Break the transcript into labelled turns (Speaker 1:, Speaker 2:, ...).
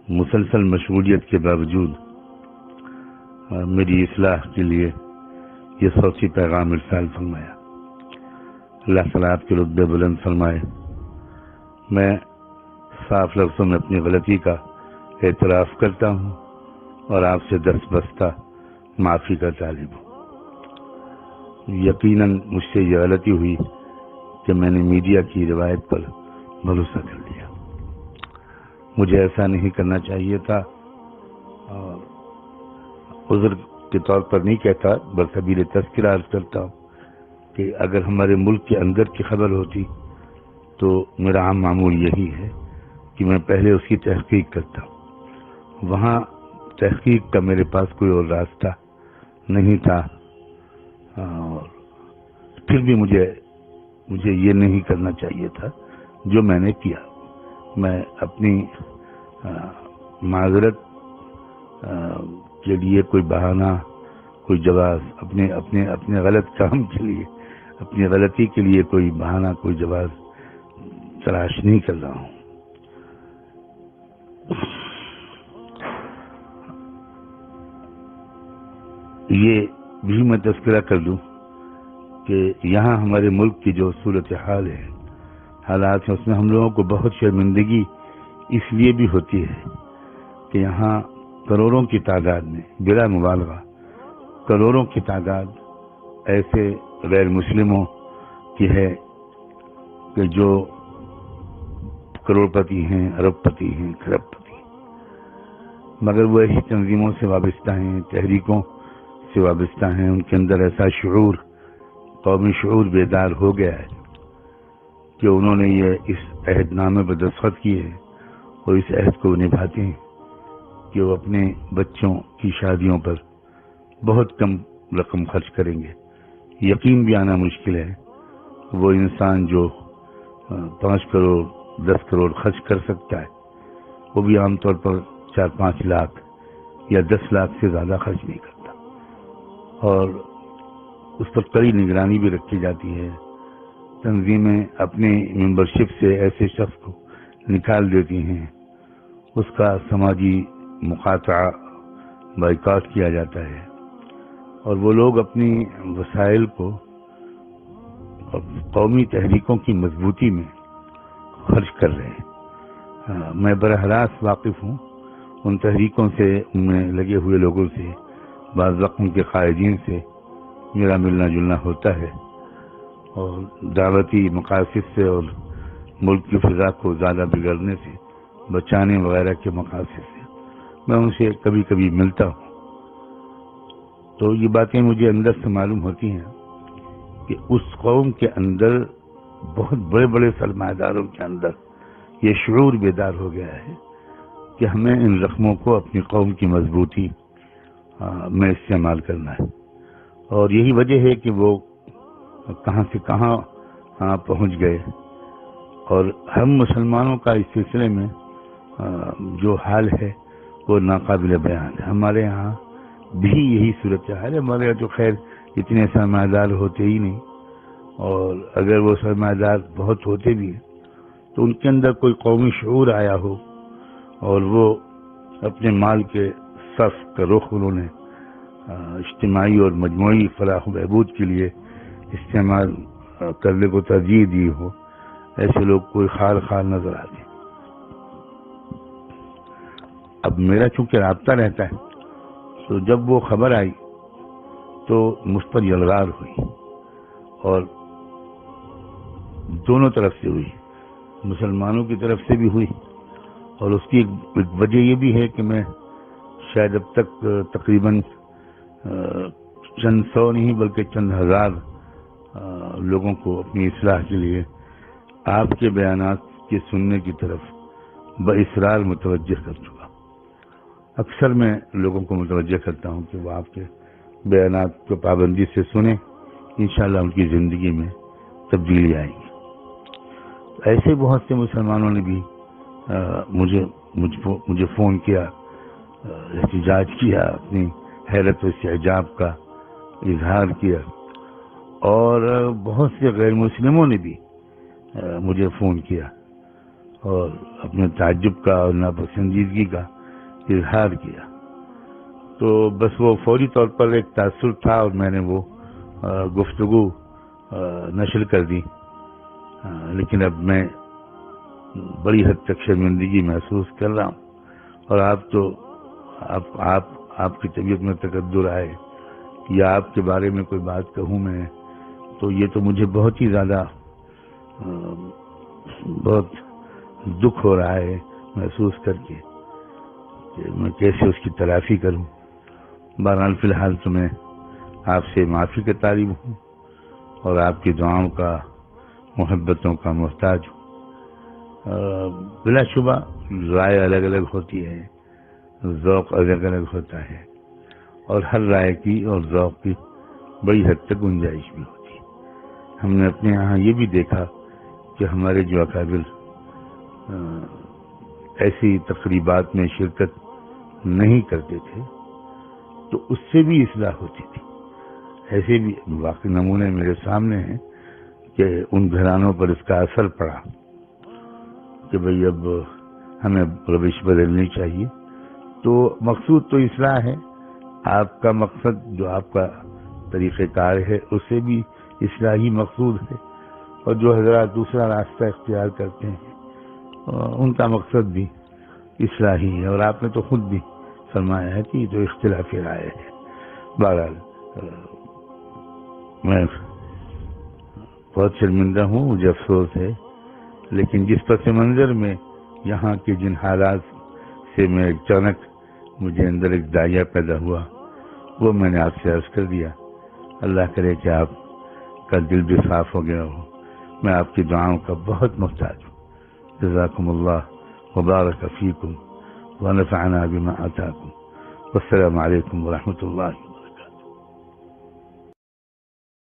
Speaker 1: مسلسل مشغولیت کے باوجود میری اصلاح کے لیے یہ صوتی پیغام ارسال فرمایا۔ اللہ تعالیٰ آپ کے رتبے بلند فرمائے۔ میں صاف لفظوں میں اپنی غلطی کا اعتراف کرتا ہوں اور آپ سے دست بستہ معافی کا طالب ہوں۔ یقیناً مجھ سے یہ غلطی ہوئی کہ میں نے میڈیا کی روایت پر بھروسہ کر لیا۔ مجھے ایسا نہیں کرنا چاہیے تھا، اور عذر کے طور پر نہیں کہتا، بسبیل تذکرہ عرض کرتا ہوں کہ اگر ہمارے ملک کے اندر کی خبر ہوتی تو میرا عام معمول یہی ہے کہ میں پہلے اس کی تحقیق کرتا ہوں۔ وہاں تحقیق کا میرے پاس کوئی اور راستہ نہیں تھا، اور پھر بھی مجھے یہ نہیں کرنا چاہیے تھا جو میں نے کیا۔ میں اپنی معذرت کے لیے کوئی بہانہ، کوئی جواز، اپنے غلط کام کے لیے، اپنی غلطی کے لیے کوئی بہانہ، کوئی جواز تلاش نہیں کر رہا ہوں۔ یہ بھی میں تذکرہ کر دوں کہ یہاں ہمارے ملک کی جو صورتحال ہے، حالات ہیں، اس میں ہم لوگوں کو بہت شرمندگی اس لیے بھی ہوتی ہے کہ یہاں کروڑوں کی تعداد میں، بلا مبالغہ کروڑوں کی تعداد ایسے غیر مسلموں کی ہے کہ جو کروڑ پتی ہیں، ارب پتی ہیں، کھرب پتی ہیں، مگر وہ ایسی تنظیموں سے وابستہ ہیں، تحریکوں سے وابستہ ہیں، ان کے اندر ایسا شعور، قومی شعور بیدار ہو گیا ہے کہ انہوں نے اس عہد نامے پر دستخط کیے ہیں اور اس عہد کو نبھاتے ہیں کہ وہ اپنے بچوں کی شادیوں پر بہت کم رقم خرچ کریں گے۔ یقین بھی آنا مشکل ہے وہ انسان جو 5 کروڑ 10 کروڑ خرچ کر سکتا ہے، وہ بھی عام طور پر 4-5 لاکھ یا 10 لاکھ سے زیادہ خرچ نہیں کرتا، اور اس پر کڑی نگرانی بھی رکھی جاتی ہے۔ تنظیمیں اپنی ممبرشپ سے ایسے شخص کو نکال دیتی ہیں، اس کا سماجی مقاطعہ، بائیکاٹ کیا جاتا ہے، اور وہ لوگ اپنی وسائل کو قومی تحریکوں کی مضبوطی میں خرچ کر رہے ہیں۔ میں براہ راست واقف ہوں ان تحریکوں سے، ان میں لگے ہوئے لوگوں سے، بعض وقت ان کے قائدین سے میرا ملنا جلنا ہوتا ہے، اور دعوتی مقاصد سے اور ملک کی فضا کو زیادہ بگڑنے سے بچانے وغیرہ کے مقاصد سے میں ان سے کبھی کبھی ملتا ہوں۔ تو یہ باتیں مجھے اندر سے معلوم ہوتی ہیں کہ اس قوم کے اندر، بہت بڑے بڑے سرمایہ داروں کے اندر یہ شعور بیدار ہو گیا ہے کہ ہمیں ان رقموں کو اپنی قوم کی مضبوطی میں استعمال کرنا ہے، اور یہی وجہ ہے کہ وہ کہاں سے کہاں پہنچ گئے، اور ہم مسلمانوں کا اس سلسلے میں جو حال ہے وہ ناقابل بیان ہے۔ ہمارے یہاں بھی یہی صورتحال ہے۔ ہمارے یہاں تو خیر اتنے سرمایہ دار ہوتے ہی نہیں، اور اگر وہ سرمایہ دار بہت ہوتے بھی ہیں تو ان کے اندر کوئی قومی شعور آیا ہو، اور وہ اپنے مال کے صرف کا رخ انہوں نے اجتماعی اور مجموعی فلاح و بہبود کے لیے استعمال کرنے کو ترجیح دی ہو، ایسے لوگ کوئی خال نظر آتے ہیں۔ اب میرا چونکہ رابطہ رہتا ہے، تو جب وہ خبر آئی تو مجھ پر یلغار ہوئی، اور دونوں طرف سے ہوئی، مسلمانوں کی طرف سے بھی ہوئی، اور اس کی ایک وجہ یہ بھی ہے کہ میں شاید اب تک تقریباً چند سو نہیں بلکہ چند ہزار لوگوں کو اپنی اصلاح کے لیے آپ کے بیانات کے سننے کی طرف باصرار متوجہ کر چکا۔ اکثر میں لوگوں کو متوجہ کرتا ہوں کہ وہ آپ کے بیانات کو پابندی سے سنیں، انشاءاللہ ان کی زندگی میں تبدیلی آئے گی۔ ایسے بہت سے مسلمانوں نے بھی مجھے فون کیا، احتجاج کیا، اپنی حیرت و استعجاب کا اظہار کیا، اور بہت سے غیر مسلموں نے بھی مجھے فون کیا اور اپنے تعجب کا اور ناپسندیدگی کا اظہار کیا، تو بس وہ فوری طور پر ایک تاثر تھا اور میں نے وہ گفتگو نشر کر دی، لیکن اب میں بڑی حد تک شرمندگی محسوس کر رہا ہوں، اور آپ کی طبیعت میں تقدر آئے یا آپ کے بارے میں کوئی بات کہوں میں، تو یہ تو مجھے بہت ہی زیادہ بہت دکھ ہو رہا ہے محسوس کر کے کہ میں کیسے اس کی تلافی کروں۔ بہرحال فی الحال تو میں آپ سے معافی کا طالب ہوں اور آپ کی دعاؤں کا، محبتوں کا محتاج ہوں۔ بلا شبہ رائے الگ الگ ہوتی ہے، ذوق الگ الگ ہوتا ہے، اور ہر رائے کی اور ذوق کی بڑی حد تک گنجائش بھی ہوتی ہے۔ ہم نے اپنے یہاں یہ بھی دیکھا کہ ہمارے جو اکابر ایسی تقریبات میں شرکت نہیں کرتے تھے تو اس سے بھی اصلاح ہوتی تھی۔ ایسے بھی واقعی نمونے میرے سامنے ہیں کہ ان گھرانوں پر اس کا اثر پڑا کہ بھئی اب ہمیں روش بدلنی چاہیے۔ تو مقصود تو اصلاح ہے، آپ کا مقصد جو آپ کا طریقہ کار ہے اس سے بھی اصلاحی مقصود ہے، اور جو حضرات دوسرا راستہ اختیار کرتے ہیں ان کا مقصد بھی اصلاحی ہے، اور آپ نے تو خود بھی فرمایا ہے کہ یہ تو اختلافی رائے ہے۔ بہرحال میں بہت شرمندہ ہوں، مجھے افسوس ہے، لیکن جس پس منظر میں یہاں کے جن حالات سے میں اچانک مجھے اندر ایک داعیہ پیدا ہوا وہ میں نے آپ سے عرض کر دیا۔ اللہ کرے کہ آپ کا دل بھی صاف ہو گیا ہو۔ میں آپ کی دعاؤں کا بہت محتاج ہوں۔ جزاکم اللہ وبارک فیکم ونفعنا بما آتاکم، والسلام علیکم ورحمۃ اللہ۔